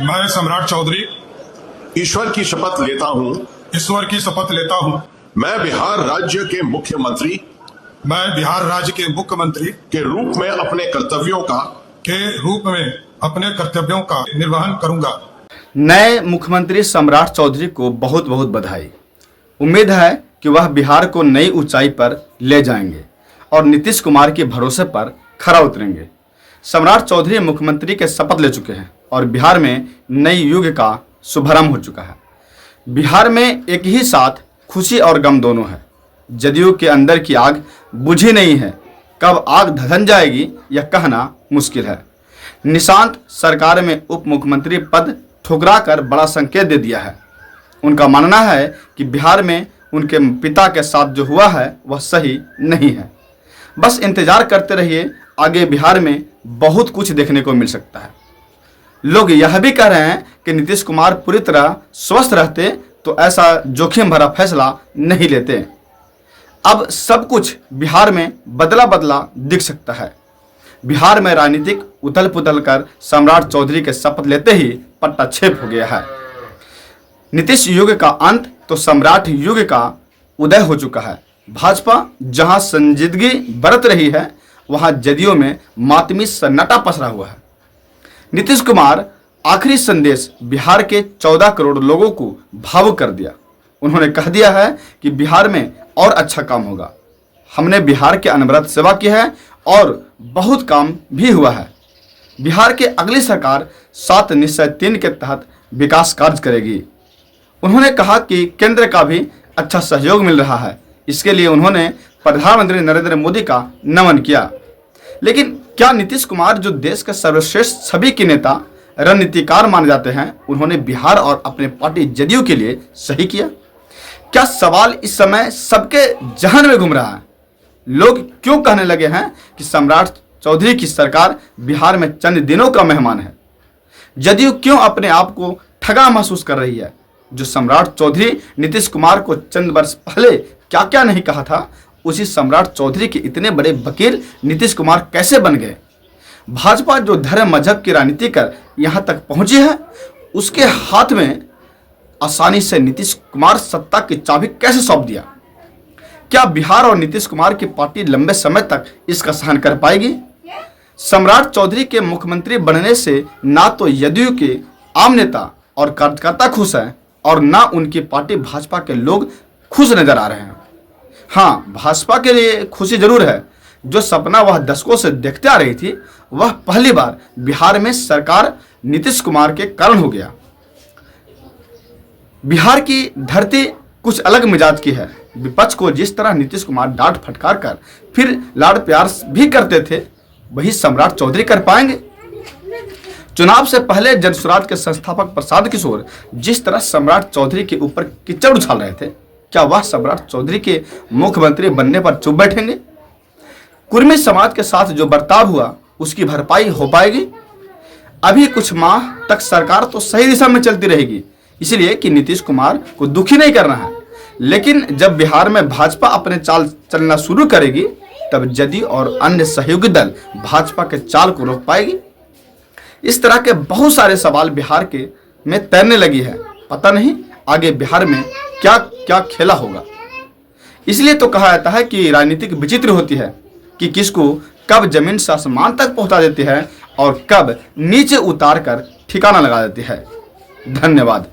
मैं सम्राट चौधरी ईश्वर की शपथ लेता हूँ। ईश्वर की शपथ लेता हूँ। मैं बिहार राज्य के मुख्यमंत्री मैं बिहार राज्य के मुख्यमंत्री के रूप में अपने कर्तव्यों का निर्वहन करूंगा। नए मुख्यमंत्री सम्राट चौधरी को बहुत बहुत बधाई। उम्मीद है कि वह बिहार को नई ऊंचाई पर ले जाएंगे और नीतीश कुमार के भरोसे पर खरा उतरेंगे। सम्राट चौधरी मुख्यमंत्री के शपथ ले चुके हैं और बिहार में नई युग का शुभारंभ हो चुका है। बिहार में एक ही साथ खुशी और गम दोनों है। जदयू के अंदर की आग बुझी नहीं है, कब आग धधक जाएगी यह कहना मुश्किल है। निशांत सरकार में उप मुख्यमंत्री पद ठुकरा कर बड़ा संकेत दे दिया है। उनका मानना है कि बिहार में उनके पिता के साथ जो हुआ है वह सही नहीं है। बस इंतजार करते रहिए, आगे बिहार में बहुत कुछ देखने को मिल सकता है। लोग यह भी कह रहे हैं कि नीतीश कुमार पूरी तरह स्वस्थ रहते तो ऐसा जोखिम भरा फैसला नहीं लेते। अब सब कुछ बिहार में बदला बदला दिख सकता है। बिहार में राजनीतिक उथल पुथल कर सम्राट चौधरी के शपथ लेते ही पट्टाछेप हो गया है। नीतीश युग का अंत तो सम्राट युग का उदय हो चुका है। भाजपा जहां संजीदगी बरत रही है, वहां जदयू में मातमी सन्नाटा पसरा हुआ है। नीतीश कुमार आखिरी संदेश बिहार के 14 करोड़ लोगों को भावुक कर दिया। उन्होंने कह दिया है कि बिहार में और अच्छा काम होगा। हमने बिहार के अनवरत सेवा की है और बहुत काम भी हुआ है। बिहार की अगली सरकार 7 निश्चय 3 के तहत विकास कार्य करेगी। उन्होंने कहा कि केंद्र का भी अच्छा सहयोग मिल रहा है। इसके लिए उन्होंने प्रधानमंत्री नरेंद्र मोदी का नमन किया। लेकिन क्या नीतीश कुमार, जो देश के सर्वश्रेष्ठ छवि के नेता रणनीतिकार माने जाते हैं, उन्होंने बिहार और अपने पार्टी जदयू के लिए सही किया? क्या सवाल इस समय सबके जहन में घूम रहा है। लोग क्यों कहने लगे हैं कि सम्राट चौधरी की सरकार बिहार में चंद दिनों का मेहमान है। जदयू क्यों अपने आप को ठगा महसूस कर रही है। जो सम्राट चौधरी नीतीश कुमार को चंद वर्ष पहले क्या क्या नहीं कहा था, उसी सम्राट चौधरी के इतने बड़े वकील नीतीश कुमार कैसे बन गए। भाजपा जो धर्म मजहब की राजनीति कर यहां तक पहुंची है, उसके हाथ में आसानी से नीतीश कुमार सत्ता की चाबी कैसे सौंप दिया। क्या बिहार और नीतीश कुमार की पार्टी लंबे समय तक इसका सहन कर पाएगी। सम्राट चौधरी के मुख्यमंत्री बनने से ना तो जदयू के आम नेता और कार्यकर्ता खुश हैं और ना उनकी पार्टी भाजपा के लोग खुश नजर आ रहे हैं। हाँ, भाजपा के लिए खुशी जरूर है। जो सपना वह दशकों से देखते आ रही थी, वह पहली बार बिहार में सरकार नीतीश कुमार के कारण हो गया। बिहार की धरती कुछ अलग मिजाज की है। विपक्ष को जिस तरह नीतीश कुमार डांट फटकार कर फिर लाड़ प्यार भी करते थे, वही सम्राट चौधरी कर पाएंगे। चुनाव से पहले जनसुराज के संस्थापक प्रसाद किशोर जिस तरह सम्राट चौधरी के ऊपर कीचड़ उछाल रहे थे, क्या वह सम्राट चौधरी के मुख्यमंत्री बनने पर चुप बैठेंगे। कुर्मी समाज के साथ जो बर्ताव हुआ, उसकी भरपाई हो पाएगी। अभी कुछ माह तक सरकार तो सही दिशा में चलती रहेगी, इसलिए कि नीतीश कुमार को दुखी नहीं करना है। लेकिन जब बिहार में भाजपा अपने चाल चलना शुरू करेगी, तब जदयू और अन्य सहयोगी दल भाजपा के चाल को रोक पाएगी। इस तरह के बहुत सारे सवाल बिहार के में तैरने लगी है। पता नहीं आगे बिहार में क्या क्या खेला होगा। इसलिए तो कहा जाता है कि राजनीतिक विचित्र होती है कि किसको कब जमीन से आसमान तक पहुंचा देती है और कब नीचे उतार कर ठिकाना लगा देती है। धन्यवाद।